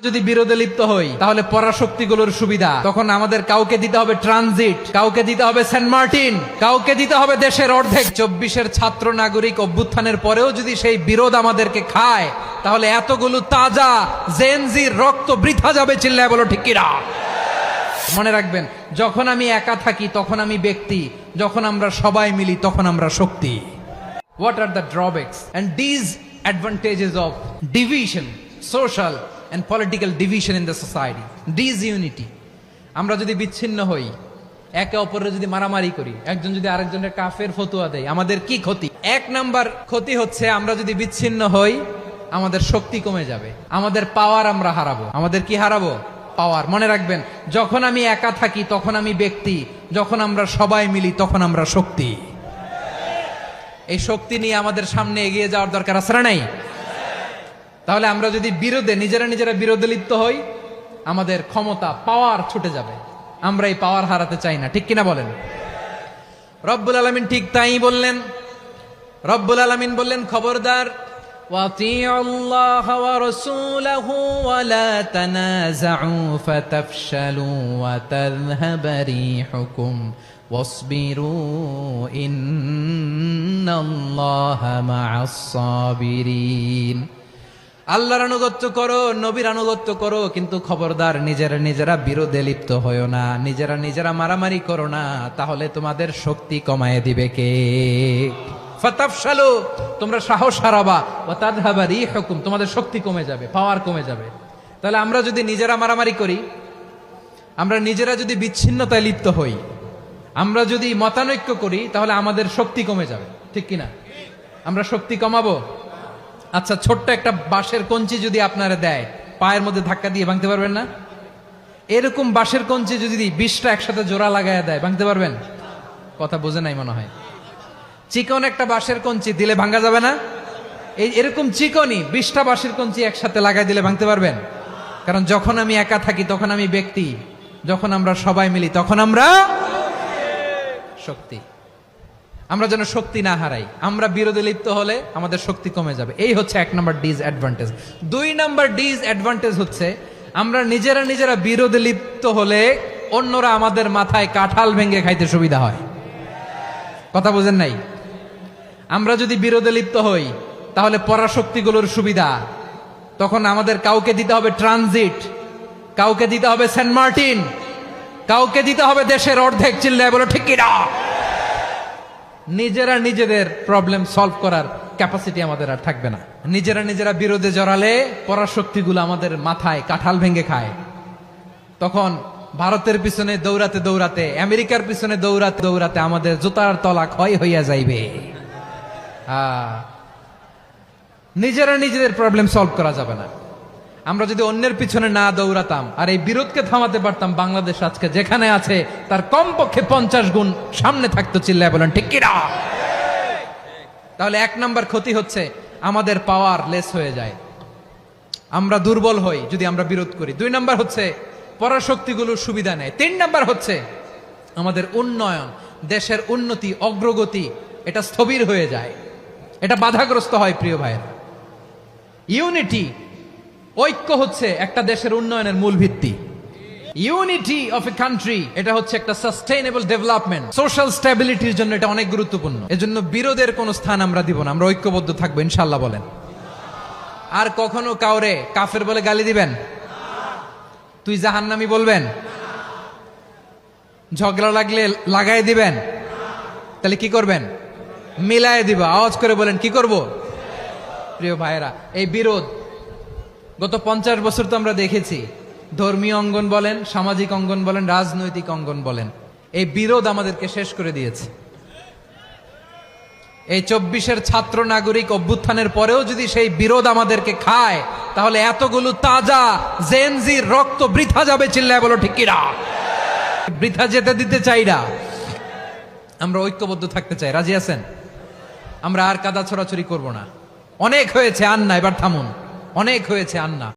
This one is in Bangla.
যদি বিরোধে লিপ্ত হই তাহলে পরাশক্তিগুলোর সুবিধা তখন আমাদের কাউকে দিতে হবে ট্রানজিট, কাউকে দিতে হবে সেন্ট মার্টিন, কাউকে দিতে হবে দেশের অর্ধেক। 24-এর ছাত্র নাগরিক অভ্যুত্থানের পরেও যদি সেই বিরোধ আমাদেরকে খায় তাহলে এতগুলো তাজা জেনজির রক্ত বৃথা যাবে। চিল্লায় বলো ঠিক কিনা? মনে রাখবেন, যখন আমি একা থাকি তখন আমি ব্যক্তি, যখন আমরা সবাই মিলি তখন আমরা শক্তি। What are the drawbacks and disadvantages of division, social and political division in the society? Disunity. আমরা যদি বিচ্ছিন্ন হই, একে অপরের যদি মারামারি করি, একজন যদি আরেকজনের কাফের ফতোয়া দেয়, আমাদের কি ক্ষতি? এক নাম্বার ক্ষতি হচ্ছে আমরা যদি বিচ্ছিন্ন হই আমাদের শক্তি কমে যাবে, আমাদের পাওয়ার আমরা হারাবো। আমাদের কি হারাবো? পাওয়ার। মনে রাখবেন, যখন আমি একা থাকি তখন আমি ব্যক্তি, যখন আমরা সবাই মিলি তখন আমরা শক্তি। এই শক্তি নিয়ে আমাদের সামনে এগিয়ে যাওয়ার দরকার আছে না নাই? তাহলে আমরা যদি নিজেরা বিরোধে লিপ্ত হই আমাদের ক্ষমতা, পাওয়ার ছুটে যাবে। আমরা এই পাওয়ার হারাতে চাই না, ঠিক কিনা বলেন? রব্বুল আলামিন ঠিক তাই বললেন। রব্বুল আলামিন বললেন, খবরদার, وَأَطِيعُوا اللَّهَ وَرَسُولَهُ وَلَا تَنَازَعُوا فَتَفْشَلُوا وَتَذْهَبَ رِيحُكُمْ وَاصْبِرُوا إِنَّ اللَّهَ مَعَ الصَّابِرِينَ। আল্লাহর আনুগত্য করো, নবীর আনুগত্য করো, কিন্তু খবরদার নিজেরা বিরোধে লিপ্ত হয়ো না, নিজেরা মারামারি করো না, তাহলে তোমাদের শক্তি কমায় দিবে কে? ফাতাফশালু, তোমরা সাহস হারাবা, ওয়া তাযহাবা রিহুকুম, তোমাদের শক্তি কমে যাবে, পাওয়ার কমে যাবে। তাহলে আমরা যদি নিজেরা মারামারি করি, আমরা নিজেরা যদি বিচ্ছিন্নতায় লিপ্ত হই, আমরা যদি মতানৈক্য করি, তাহলে আমাদের শক্তি কমে যাবে, ঠিক কিনা? আমরা শক্তি কমাবো। আচ্ছা, ছোট্ট একটা বাঁশের কঞ্চি যদি আপনারা দেয়, পায়ের মধ্যে ধাক্কা দিয়ে ভাঙতে পারবেন না? এরকম বাঁশের কঞ্চি যদি 20টা একসাথে জোড়া লাগায় দেয়, ভাঙতে পারবেন? কথা বোঝে নাই মনে হয়। চিকন একটা বাঁশের কঞ্চি দিলে ভাঙা যাবে না? এরকম চিকনই 20টা বাঁশের কঞ্চি একসাথে লাগাই দিলে ভাঙতে পারবেন? কারণ যখন আমি একা থাকি তখন আমি ব্যক্তি, যখন আমরা সবাই মিলি তখন আমরা শক্তি। আমরা যেন শক্তি না হারাই। আমরা বিরোধে লিপ্ত হলে আমাদের শক্তি কমে যাবে। এই হচ্ছে 1 নম্বর ডিসঅ্যাডভান্টেজ। 2 নম্বর ডিসঅ্যাডভান্টেজ হচ্ছে আমরা নিজেরা বিরোধে লিপ্ত হলে অন্যরা আমাদের মাথায় কাঁঠাল ভেঙে খাইতে সুবিধা হয়। কথা বুঝেন নাই? আমরা যদি বিরোধে লিপ্ত হই তাহলে পরাশক্তিগুলোর সুবিধা তখন আমাদের কাউকে দিতে হবে ট্রানজিট, কাউকে দিতে হবে সেন্ট মার্টিন, কাউকে দিতে হবে দেশের অর্ধেক। চিল্লায় বলো ঠিক কিনা? নিজেদের প্রবলেম সলভ করার ক্যাপাসিটি আমাদের আর থাকবে না। নিজেরা বিরোধে জড়ালে পরাশক্তিগুলো আমাদের মাথায় কাঁঠাল ভেঙে খায়। তখন ভারতের পিছনে দৌড়াতে, আমেরিকার পিছনে দৌড়াতে আমাদের জুতার তলা ক্ষয় হইয়া যাইবে। নিজেদের প্রবলেম সলভ করা যাবে না। আমরা যদি অন্যের পিছনে না দৌড়াতাম আর এই বিরোধকে থামাতে পারতাম, বাংলাদেশ আজকে যেখানে আছে তার কমপক্ষে 50 গুণ সামনে থাকতো। চিল্লায় বলেন ঠিক কিনা? তাহলে 1 নাম্বার ক্ষতি হচ্ছে আমাদের পাওয়ার লেস হয়ে যায়, আমরা দুর্বল হই যদি আমরা বিরোধ করি। 2 নাম্বার হচ্ছে পরাশক্তিগুলোর সুবিধা নেয়। 3 নাম্বার হচ্ছে আমাদের উন্নয়ন, দেশের উন্নতি, অগ্রগতি, এটা স্থবির হয়ে যায়, এটা বাধাগ্রস্ত হয়। প্রিয় ভাইয়েরা, ইউনিটি, ঐক্য হচ্ছে একটা দেশের উন্নয়নের মূল ভিত্তি। ইউনিটি অফ এ কান্ট্রি, এটা হচ্ছে একটা সাস্টেইনেবল ডেভেলপমেন্ট, সোশ্যাল স্ট্যাবিলিটির জন্য এটা অনেক গুরুত্বপূর্ণ। এজন্য বিরোধের কোনো স্থান আমরা দিব না, আমরা ঐক্যবদ্ধ থাকবো ইনশাআল্লাহ। বলেন, আর কখনো কাউরে কাফের বলে গালি দিবেন? তুই জাহান্নামী বলবেন? ঝগড়া লাগলে লাগাই দিবেন? তাহলে কি করবেন? মিলায় দিব। আওয়াজ করে বলেন, কি করব? প্রিয় ভাইয়েরা, এই বিরোধ গত 50 বছর তো আমরা দেখেছি। ধর্মীয় অঙ্গন বলেন, সামাজিক অঙ্গন বলেন, রাজনৈতিক অঙ্গন বলেন, এই বিরোধ আমাদেরকে শেষ করে দিয়েছে। এই 24-এর ছাত্র নাগরিক অভ্যুত্থানের পরেও যদি সেই বিরোধ আমাদেরকে খায় তাহলে এতগুলো তাজা জেনজির রক্ত বৃথা যাবে। চিল্লায় বলো ঠিক কিনা? বৃথা যেতে দিতে চাই না, আমরা ঐক্যবদ্ধ থাকতে চাই। রাজি আছেন? আমরা আর কাদা ছড়াছড়ি করব না। অনেক হয়েছে, আন্না, এবার থামুন। অনেক হয়েছে, আন্না।